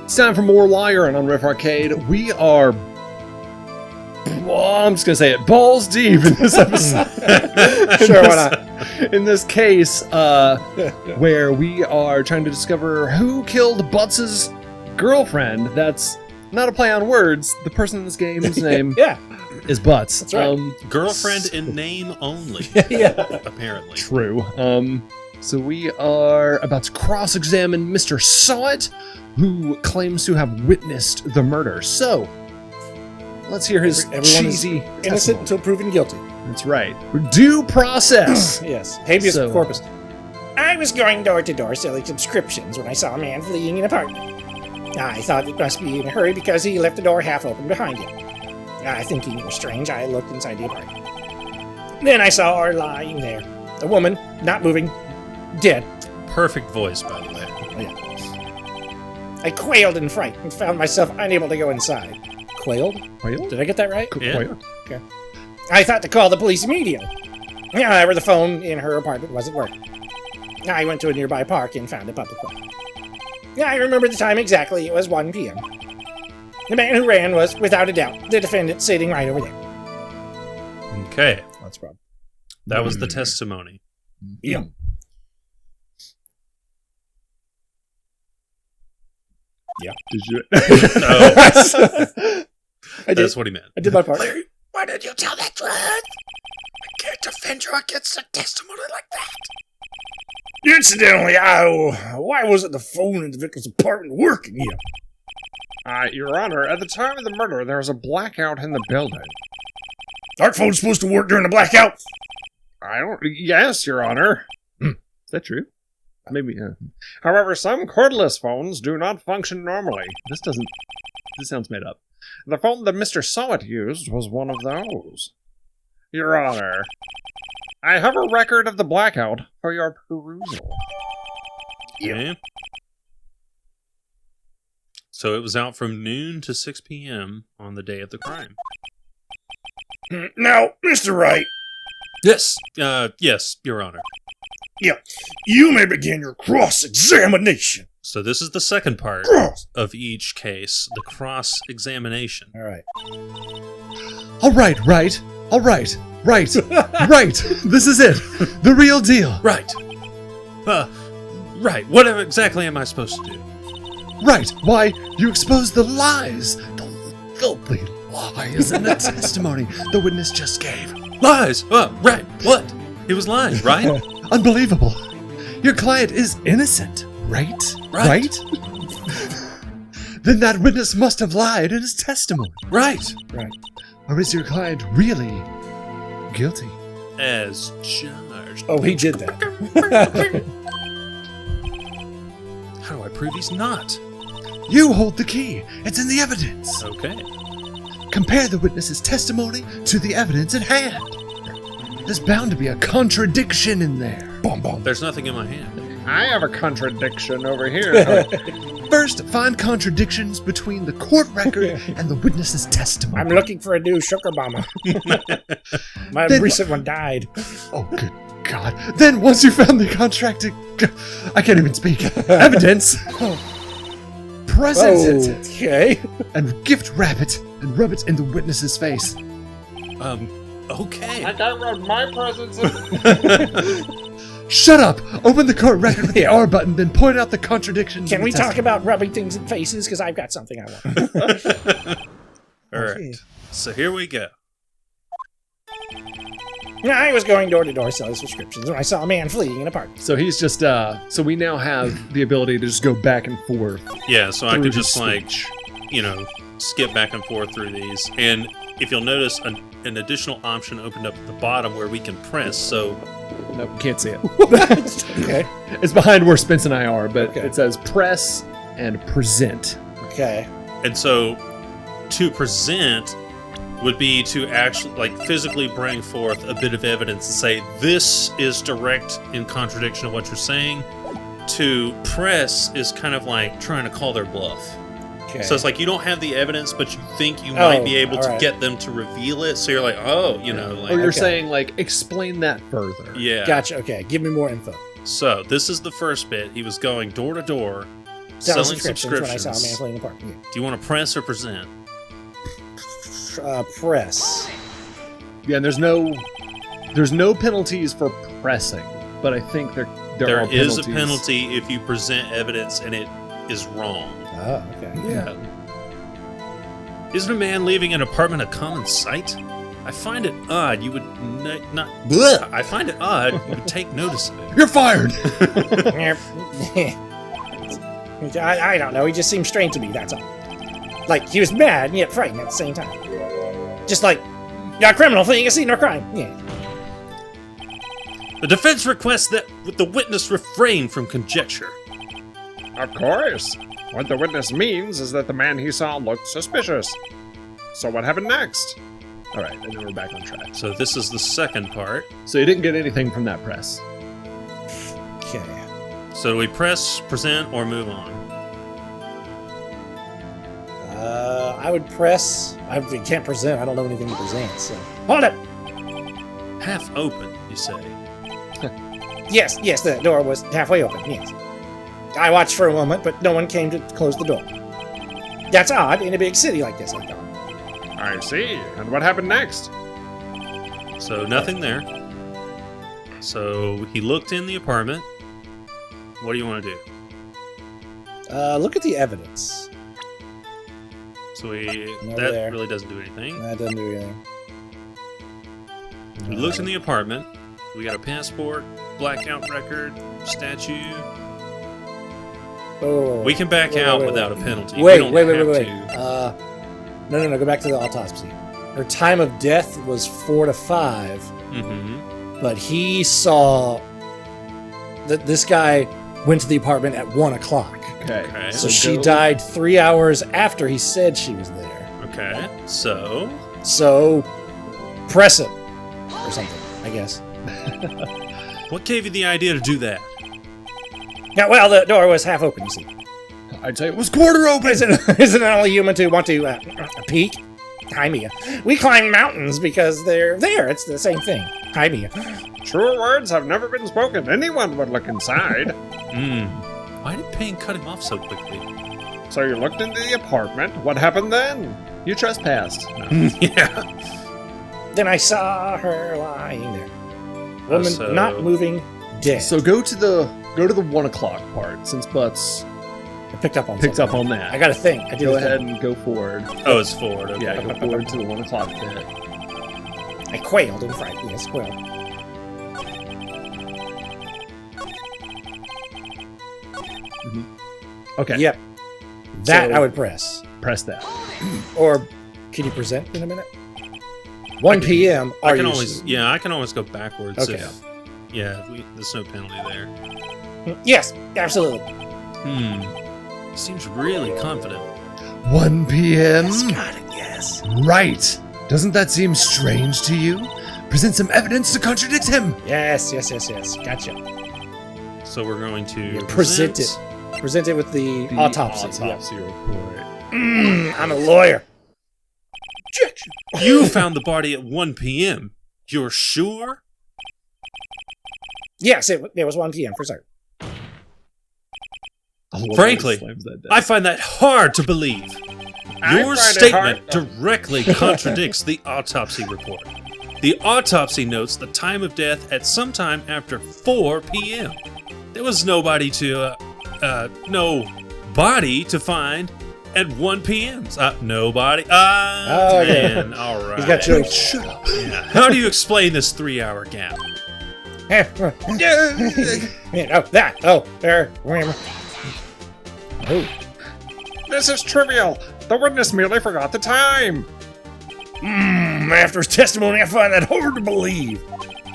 It's time for more Lying on Riff Arcade. We are, well, I'm just going to say it, balls deep in this episode. Sure, why not? In this case, where we are trying to discover who killed Butts' girlfriend. That's not a play on words. The person in this game's name is Butts. That's right. Girlfriend in name only. Apparently. True. So we are about to cross-examine Mr. Sawit, who claims to have witnessed the murder. So, let's hear his cheesy innocent testimony. until proven guilty. That's right. Due process. Yes. Habeas corpus. I was going door to door selling subscriptions when I saw a man fleeing an apartment. I thought it must be in a hurry because he left the door half open behind him. Thinking it was strange, I looked inside the apartment. Then I saw her lying there. A woman, not moving, dead. Perfect voice, by the way. I quailed in fright and found myself unable to go inside. Quailed? Quailed? Did I get that right? Yeah. Quailed. Okay. I thought to call the police immediately. However, the phone in her apartment wasn't working. I went to a nearby park and found a public phone. I remember the time exactly. It was 1 p.m. The man who ran was, without a doubt, the defendant sitting right over there. Okay. That's problem. That was the testimony. Yeah. Yeah. Did you? No. I did. That's what he meant. I did my part. Why did you tell the truth? I can't defend you against a testimony like that. Incidentally, why wasn't the phone in the victim's apartment working yet? Your Honor, at the time of the murder, there was a blackout in the building. Aren't phones supposed to work during the blackout? Yes, Your Honor. Is that true? Maybe. However, some cordless phones do not function normally. This sounds made up. The phone that Mr. Sawit used was one of those. Your Honor, I have a record of the blackout for your perusal. Okay. So it was out from noon to 6 p.m. on the day of the crime. Now, Mr. Wright. Yes. Yes, Your Honor. Yeah, you may begin your cross-examination. So this is the second part of each case, the cross-examination. All right. All right. This is it. The real deal. Right. Right. What exactly am I supposed to do? Right. Why, you exposed the lies. The filthy lies in the testimony the witness just gave. Lies! Right. What? He was lying, right? Unbelievable. Your client is innocent, right? Right. Then that witness must have lied in his testimony. Right. Or is your client really guilty? As charged. Oh, he did that. How do I prove he's not? You hold the key. It's in the evidence. Okay. Compare the witness's testimony to the evidence at hand. There's bound to be a contradiction in there. There's nothing in my hand. I have a contradiction over here. First, find contradictions between the court record and the witness's testimony. I'm looking for a new sugar bomber. My recent one died. Oh, good God. Then, once you found the I can't even speak. Evidence. Present it. Okay. And gift wrap it and rub it in the witness's face. Okay. I got rid of my presence. Shut up! Open the court record with the R button, then point out the contradictions. Can we talk about rubbing things in faces? Because I've got something I want. All right. So here we go. I was going door to door selling subscriptions when I saw a man fleeing an apartment. So he's just, so we now have the ability to just go back and forth. Yeah, so I through could his just, like, speech. skip back and forth through these. And if you'll notice, an additional option opened up at the bottom where we can press, so... Nope, can't see it. Okay. It's behind where Spence and I are, but Okay. it says press and present. Okay. And so, to present would be to actually, like, physically bring forth a bit of evidence and say, this is direct in contradiction of what you're saying. To press is kind of like trying to call their bluff. Okay. So it's like you don't have the evidence, but you think you might be able to alright. get them to reveal it. So you're like, oh, like, Or you're Okay. saying, like, explain that further. yeah. Gotcha. Okay. Give me more info. So this is the first bit. He was going door to door, selling subscriptions when I saw a man fleeing the park. Yeah. Do you want to press or present? Press. Yeah, and there's no penalties for pressing, but I think there are is a penalties. penalty if you present evidence and it is wrong. Oh, okay. Yeah. Isn't a man leaving an apartment a common sight? I find it odd you would not. Bleh! I find it odd you would take notice of it. You're fired. I don't know. He just seemed strange to me. That's all. Like he was mad and yet frightened at the same time. Just like a criminal fleeing a scene of crime. Yeah. The defense requests that the witness refrain from conjecture. Of course. What the witness means is that the man he saw looked suspicious. So what happened next? All right, and then we're back on track. So this is the second part. So you didn't get anything from that press. Okay. So do we press, present, or move on? I would press. I can't present. I don't know anything to present. So hold it. Half open, you say. Yes, the door was halfway open. Yes. I watched for a moment, but no one came to close the door. That's odd in a big city like this, I thought. I see. And what happened next? So nothing there. So he looked in the apartment. What do you want to do? Look at the evidence. So No that there. really doesn't do anything. That doesn't do anything. We looked in the apartment. We got a passport, blackout record, statue. Oh, We can back wait, out wait, without wait. a penalty. Wait. We don't have to. No. Go back to the autopsy. Her time of death was 4 to 5, Mm-hmm. but he saw that this guy went to the apartment at 1 o'clock. Okay. So she died 3 hours after he said she was there. Okay. So So, press it. Or something, I guess. what gave you the idea to do that? Yeah, well, the door was half open, you see. I'd say it was quarter open. Isn't it only human to want to peek? Hi, Mia. We climb mountains because they're there. It's the same thing. Hi, Mia. Truer words have never been spoken. Anyone would look inside. Why did Payne cut him off so quickly? So you looked into the apartment. What happened then? You trespassed. No. Yeah. Then I saw her lying there. Woman not moving, dead. So go to the 1 o'clock part, since Butts I picked up on picked something. up on that. I got a thing. I did Go a thing. ahead and go forward. Oh, it's forward. Okay. Yeah, go forward to the 1 o'clock bit. I quailed in fright. Yes, quailed. Okay. Yep. That So- I would press. Press that. Or can you present in a minute? 1 p.m. I can always go backwards. Okay. There's no penalty there. Yes, absolutely. Seems really confident. 1 p.m. Got it, yes. Right. Doesn't that seem strange to you? Present some evidence to contradict him. Yes. Gotcha. So we're going to Present it. Present it with the autopsy. Autopsy report. I'm a lawyer. Objection. You found the body at 1 p.m. You're sure? Yes, it was 1 p.m. for certain. Frankly, I find that hard to believe. Your statement directly contradicts the autopsy report. The autopsy notes the time of death at some time after 4 p.m. There was no body to find at 1 p.m. Nobody. Okay. Man, all right. He's got jokes. Shut up. Yeah. How do you explain this 3-hour gap? There. Oh. This is trivial. The witness merely forgot the time. After his testimony, I find that hard to believe.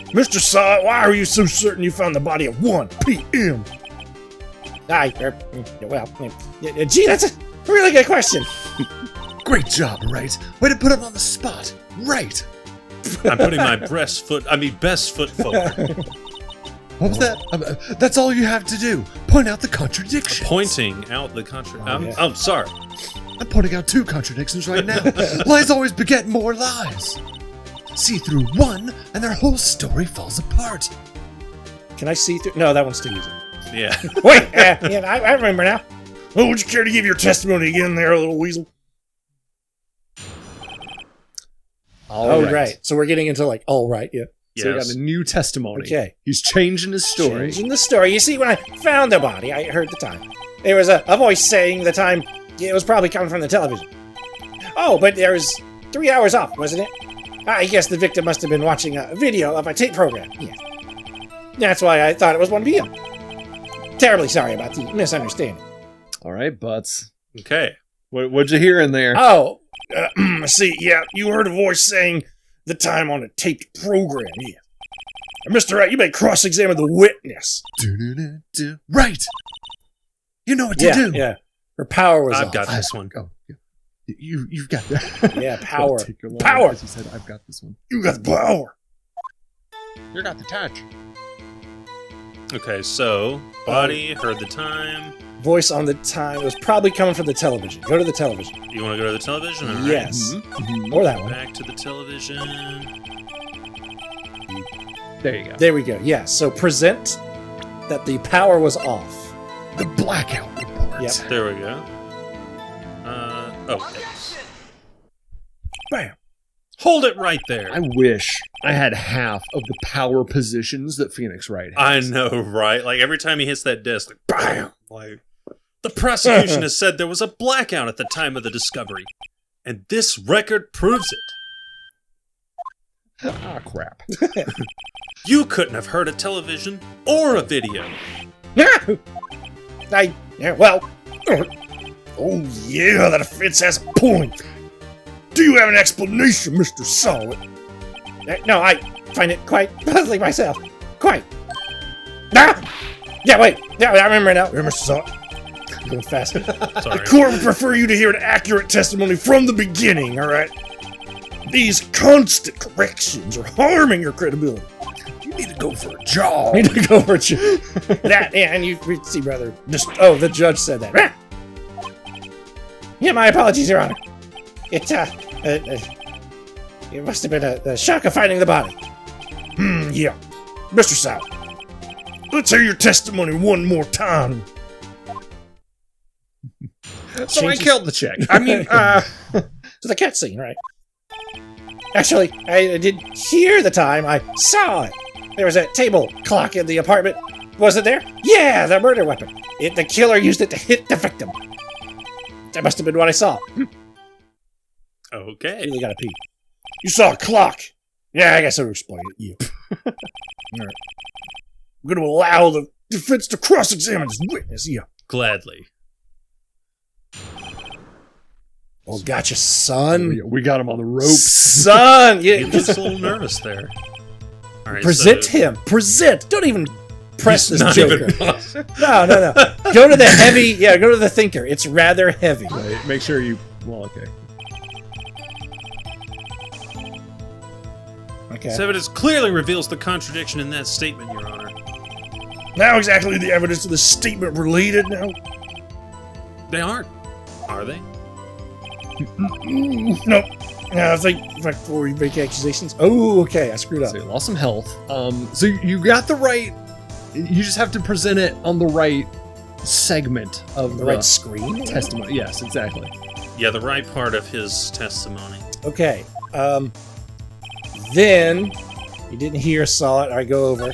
Mr. Saw, why are you so certain you found the body at 1 p.m.? Gee, that's a really good question. Great job, Wright. Way to put him on the spot. Right. I'm putting my best foot forward. What was that? That's all you have to do. Point out the contradiction. Pointing out the contradiction. I'm sorry. I'm pointing out 2 contradictions right now. Lies always beget more lies. See through one, and their whole story falls apart. Can I see through? No, that one's too easy. Yeah. Wait, I remember now. Oh, would you care to give your testimony again there, little weasel? All right. So we're getting into like, all right, yeah. So he got Yes. a new testimony. Okay. He's changing his story. Changing the story. You see, when I found the body, I heard the time. There was a voice saying the time. It was probably coming from the television. Oh, but there was 3 hours off, wasn't it? I guess the victim must have been watching a video of a tape program. Yeah. That's why I thought it was 1 p.m. Terribly sorry about the misunderstanding. All right, Butts. Okay. What'd you hear in there? Oh, See, yeah, you heard a voice saying the time on a taped program, yeah. And Mr. Wright, you may cross-examine the witness. Right. You know what to yeah, do. yeah. Her power was I've off. got this one. Go. You've got that. Yeah, power. Don't take your long Power. because you said I've got this one. You got the power. You got the touch. Okay, so body heard the time. Voice on the time was probably coming from the television. Go to the television. You want to go to the television? All right. Yes. Mm-hmm. Or that one. Back to the television. There you go. There we go. Yeah. So present that the power was off. The blackout report. Yep. There we go. Yes. Bam. Hold it right there. I wish I had half of the power positions that Phoenix Wright I has. know, right? Like every time he hits that desk, like bam! Like the prosecution has said there was a blackout at the time of the discovery, and this record proves it. Ah, crap. You couldn't have heard a television or a video. Well, Oh, yeah, that offense has a point. Do you have an explanation, Mr. Solid? no, I find it quite puzzling myself. Quite. Ah! Yeah, wait. Yeah, I remember now. Here, Mr. Solid. Going fast. Sorry. The court would prefer you to hear an accurate testimony from the beginning, all right? These constant corrections are harming your credibility. You need to go for a jog. I need to go over to that. Yeah, and you see, brother. Oh, the judge said that. Ah! Yeah, my apologies, Your Honor. It must have been a shock of finding the body. Yeah. Mr. Solid, let's hear your testimony one more time. So I Changes- killed the chick. I mean, To the cat scene, right? Actually, I didn't hear the time. I saw it. There was a table clock in the apartment. Was it there? Yeah, the murder weapon. The killer used it to hit the victim. That must have been what I saw. I Okay. really gotta pee. You saw a clock. Yeah, I guess I'll explain it. You. All right. I'm going to allow the defense to cross-examine this witness. Yeah. Gladly. Oh, gotcha, son. we got him on the ropes. Son, He yeah, looks a little nervous there. All right. present so him. Present. Don't even press he's this not joker. even- No. Go to the heavy. Yeah, go to the thinker. It's rather heavy. Right, make sure you. Well, okay. Okay. This evidence clearly reveals the contradiction in that statement, Your Honor. Now exactly the evidence of the statement related now? They aren't, are they? No. I think before we make accusations. Oh, okay. I screwed up. So you lost some health. So you got the right. You just have to present it on the right segment of The right screen. testimony. Yes, exactly. Yeah, the right part of his testimony. Okay. Then you didn't hear, saw it. I go over.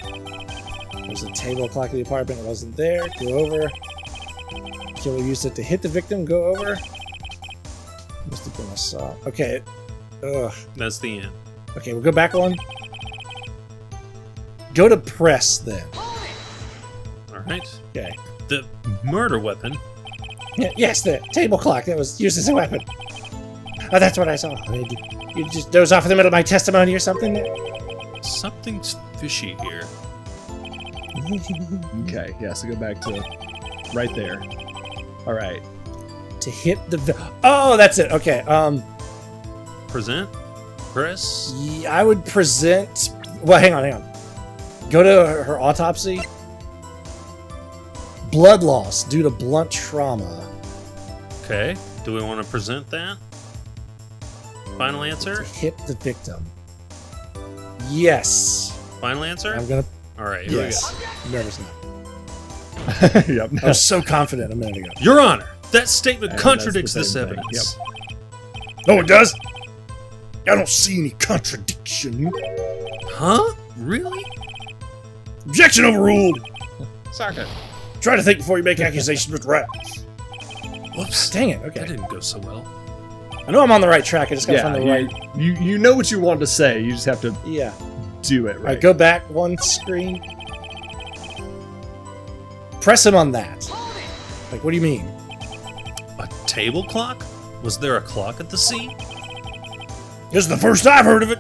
There's a table clock in the apartment. It wasn't there. Go over. Killer used it to hit the victim. Go over. Must have been a saw. Okay. Ugh. That's the end. Okay, we'll go back on. Go to press then. All right. Okay. The murder weapon. Yes, the table clock that was used as a weapon. Oh, that's what I saw. You just doze off in the middle of my testimony or something? Something's fishy here. Okay. Yeah. So go back to right there. All right. To hit the... Oh, that's it. Okay. Present. Press. I would present... Well, hang on. Go to her autopsy. Blood loss due to blunt trauma. Okay. Do we want to present that? Final To answer? hit the victim. Yes. Final answer? I'm gonna... All right, here Yes. I'm nervous now. Yep. I was so confident a minute ago. Your Honor, that statement And contradicts that's the this same thing. evidence. No, it does. I don't see any contradiction. Huh? Really? Objection overruled. Suck it. Try to think before you make accusations, Mr. Wright. Whoops. Dang it. That Okay. didn't go so well. I know I'm on the right track. I just gotta Yeah, find the right. you know what you want to say. You just have to Yeah. do it All right. right, go back one screen. Press him on that. Like, what do you mean? A table clock? Was there a clock at the scene? This is the first I've heard of it.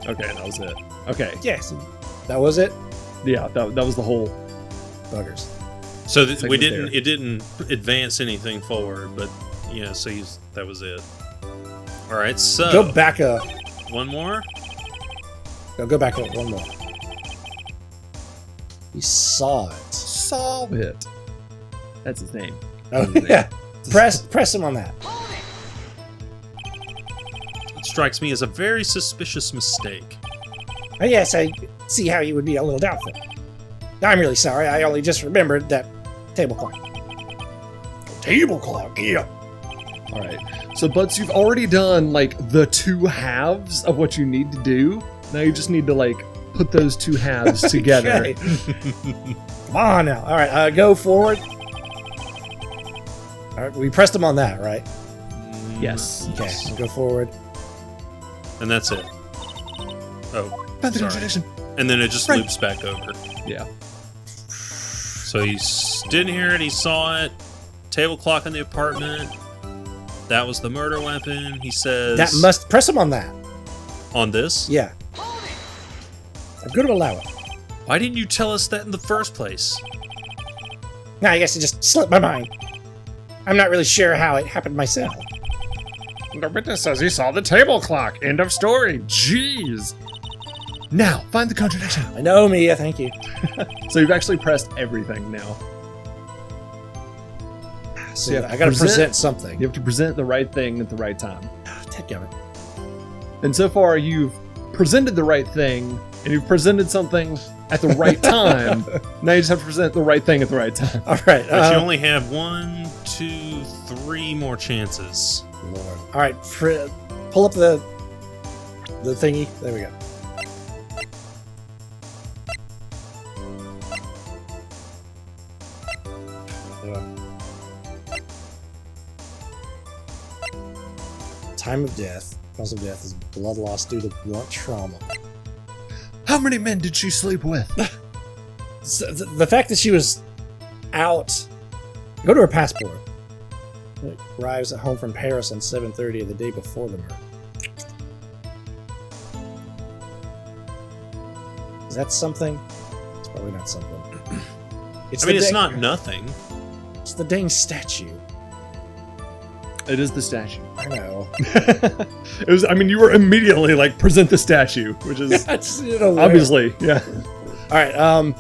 Okay, that was it. Okay, Yes. That was it? yeah, that was the whole. Buggers. So Segment we didn't. there. It didn't advance anything forward, but yeah. So that was it. All right. So Go back up. one more. No, go back up one more. He saw it. Solve it. That's his name. Oh, yeah. Press him on that. It strikes me as a very suspicious mistake. Oh, yes, I see how you would be a little doubtful. I'm really sorry. I only just remembered that table clock. Table clock. Yeah. All right. So, Butts, you've already done like the two halves of what you need to do. Now you just need to like put those two halves together. Okay. Come on now. All right, go forward. All right, we pressed him on that, right? Yes. Okay, go forward. And that's it. Oh, Found the sorry. contradiction. And then it just Right. loops back over. Yeah. So he didn't hear it. He saw it. Table clock in the apartment. That was the murder weapon. He says That must press him on that. on this. Yeah. I'm going to allow it. Why didn't you tell us that in the first place? Now I guess it just slipped my mind. I'm not really sure how it happened myself. The witness says he saw the table clock. End of story. Jeez. Now, find the contradiction. I know, Mia. Thank you. So you've actually pressed everything now. So you have I got to present- present something. You have to present the right thing at the right time. Dadgummit. And so far, you've presented the right thing, and you've presented something at the right time. Now you just have to present the right thing at the right time. All right. But you only have 1, 2, 3 more chances. Lord. All right. Pull up the thingy. There we go. Time of death. Cause of death is blood loss due to blunt trauma. How many men did she sleep with? So the fact that she was out. Go to her passport. It arrives at home from Paris on 7:30 the day before the murder. Is that something? It's probably not something. I mean, it's not nothing. It's the dang statue. It is the statue. I know. It was. I mean, you were immediately like present the statue, which is That's in a way. obviously, yeah. All right.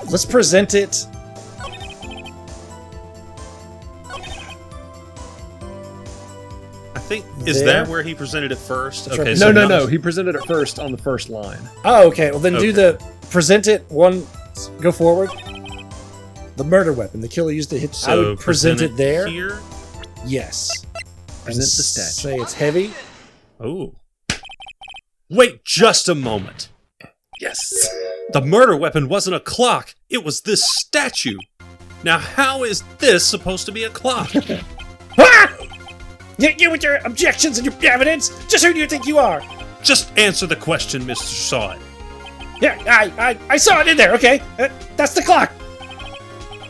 Let's present it. I think is There? that where he presented it first? That's Okay, right. so No. not- He presented it first on the first line. Oh, okay. Well, then do Okay. the present it one. Go forward. The murder weapon. The killer used to hit. I So would present it there. Here. Yes. Present And the statue. Say it's heavy. Oh. Wait just a moment. Yes. The murder weapon wasn't a clock. It was this statue. Now, how is this supposed to be a clock? Ah! You with your objections and your evidence. Just who do you think you are? Just answer the question, Mr. Saw It. Yeah, I saw it in there. Okay, that's the clock.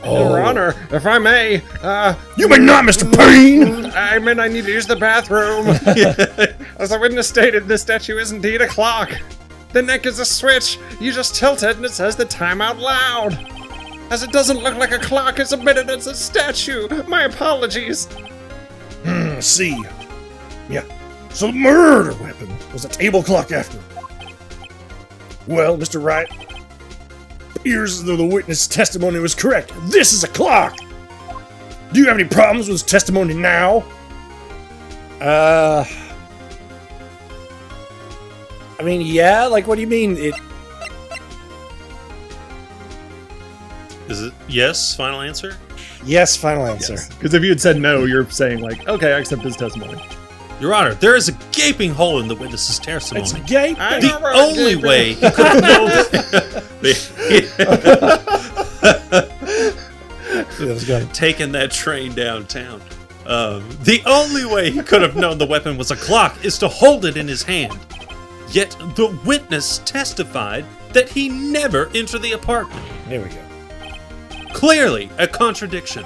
Your Honor, if I may, You may not, Mr. Payne! I mean, I need to use the bathroom. As the witness stated, this statue is indeed a clock. The neck is a switch. You just tilt it and it says the time out loud. As it doesn't look like a clock, it's admitted it's a statue. My apologies. See. Yeah. So the murder weapon was a table clock after. Well, Mr. Wright, appears as though the witness' testimony was correct. This is a clock! Do you have any problems with his testimony now? I mean, yeah. Like, what do you mean? Is it yes? Final answer? Yes, final answer. Because if you had said no, you're saying like, okay, I accept his testimony. Your Honor, there is a gaping hole in the witness's testimony. It's gay. The only way he could have known taking that train downtown. The only way he could have known the weapon was a clock is to hold it in his hand. Yet the witness testified that he never entered the apartment. There we go. Clearly a contradiction.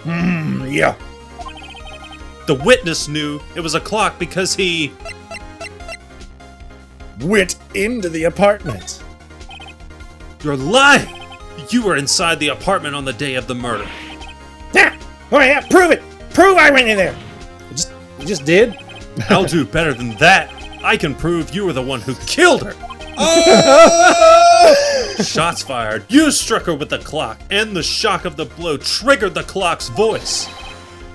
Yeah. The witness knew it was a clock because he... Went into the apartment. You're lying! You were inside the apartment on the day of the murder. Yeah. Oh yeah, prove it. Prove I went in there. You just did. I'll do better than that. I can prove you were the one who killed her. Shots fired. You struck her with the clock, and the shock of the blow triggered the clock's voice.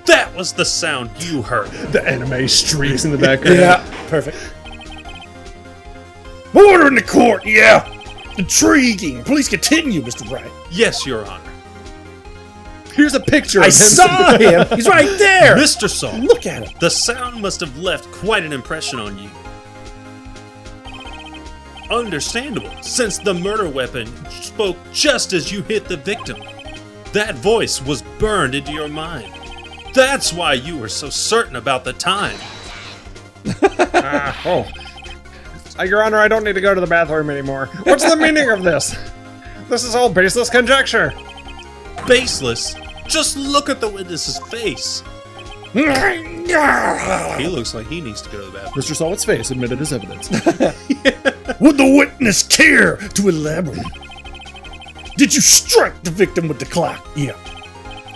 That was the sound you heard. The anime streaks in the background. Yeah. Perfect. Order in the court, yeah. Intriguing. Please continue, Mr. Wright. Yes, Your Honor. Here's a picture of I him. saw him. He's right there. Mr. Saul, Look at him. the sound must have left quite an impression on you. Understandable, since the murder weapon spoke just as you hit the victim. That voice was burned into your mind. That's why you were so certain about the time. Your Honor, I don't need to go to the bathroom anymore. What's the meaning of this? This is all baseless conjecture. Baseless? Just look at the witness's face. He looks like he needs to go to the bathroom. Mr. Solid's face admitted as evidence. Would the witness care to elaborate? Did you strike the victim with the clock? Yeah.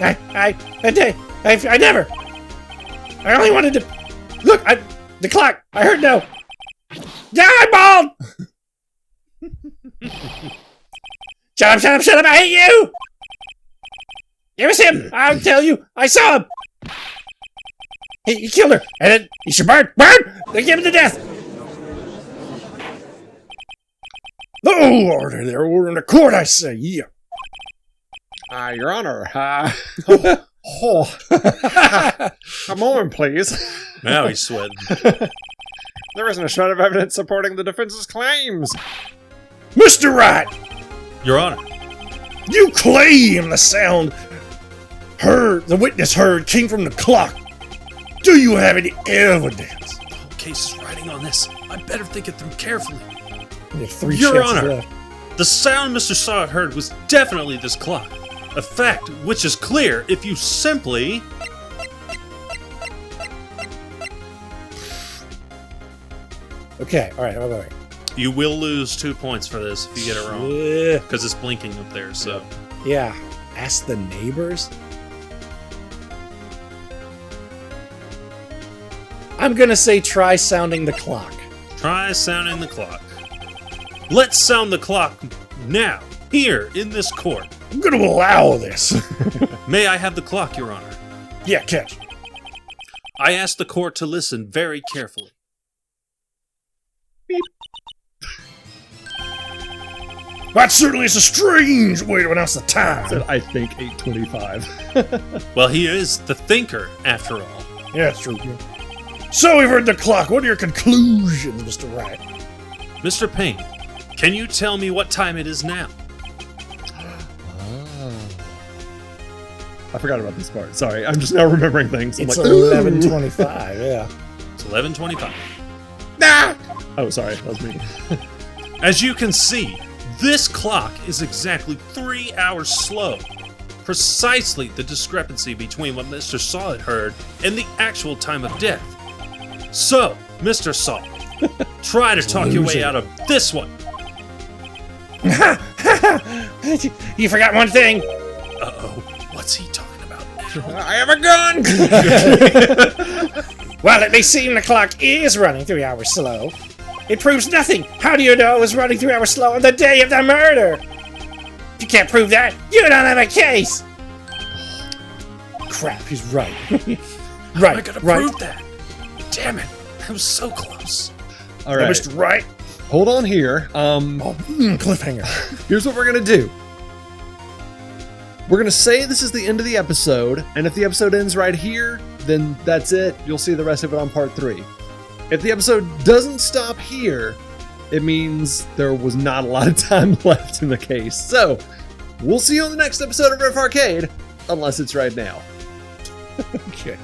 I never. I only wanted to look. The clock. I heard no. Yeah, I'm bald. Shut up! I hate you. It was him. I'll tell you. I saw him. He killed her, and then he should burn. They gave him to death. No order there. Order in the court, I say. Yeah. Your Honor. A moment, please. Now he's sweating. There isn't a shred of evidence supporting the defense's claims. Mr. Wright, Your Honor, you claim the sound the witness heard came from the clock. Do you have any evidence? the whole case is riding on this. I better think it through carefully. We have 3 Your chances Honor, left. the sound Mr. Saw heard was definitely this clock. A fact which is clear if you simply... Okay, all right. You will lose 2 points for this if you get it wrong. Yeah. Because it's blinking up there, so... Yeah. Ask the neighbors. I'm gonna say try sounding the clock. Try sounding the clock. Let's sound the clock now, here in this court. I'm going to allow this. May I have the clock, Your Honor? Yeah, catch. I ask the court to listen very carefully. That certainly is a strange way to announce the time. Said, I think 8:25. Well, he is the thinker, after all. Yeah, that's true. Yeah. So we've heard the clock. What are your conclusions, Mr. Wright? Mr. Payne, can you tell me what time it is now? I forgot about this part. Sorry, I'm just now remembering things. I'm It's like, 11:25. Yeah. It's 11:25. oh, sorry, that was me. As you can see, this clock is exactly 3 hours slow. Precisely the discrepancy between what Mr. Saw had heard and the actual time of death. So, Mr. Saw, try to talk your way out of this one. You forgot one thing. Uh-oh, what's he talking about now? I have a gun! Well, it may seem the clock is running 3 hours slow. It proves nothing. How do you know it was running 3 hours slow on the day of the murder? If you can't prove that, you don't have a case. Crap, he's right. How am I gonna prove that? Damn it, I was so close. All right, Mr. Wright? hold on here. Cliffhanger. Here's what we're gonna do. We're going to say this is the end of the episode, and if the episode ends right here, then that's it. You'll see the rest of it on part 3. If the episode doesn't stop here, it means there was not a lot of time left in the case. So, we'll see you on the next episode of Riff Arcade, unless it's right now. Okay.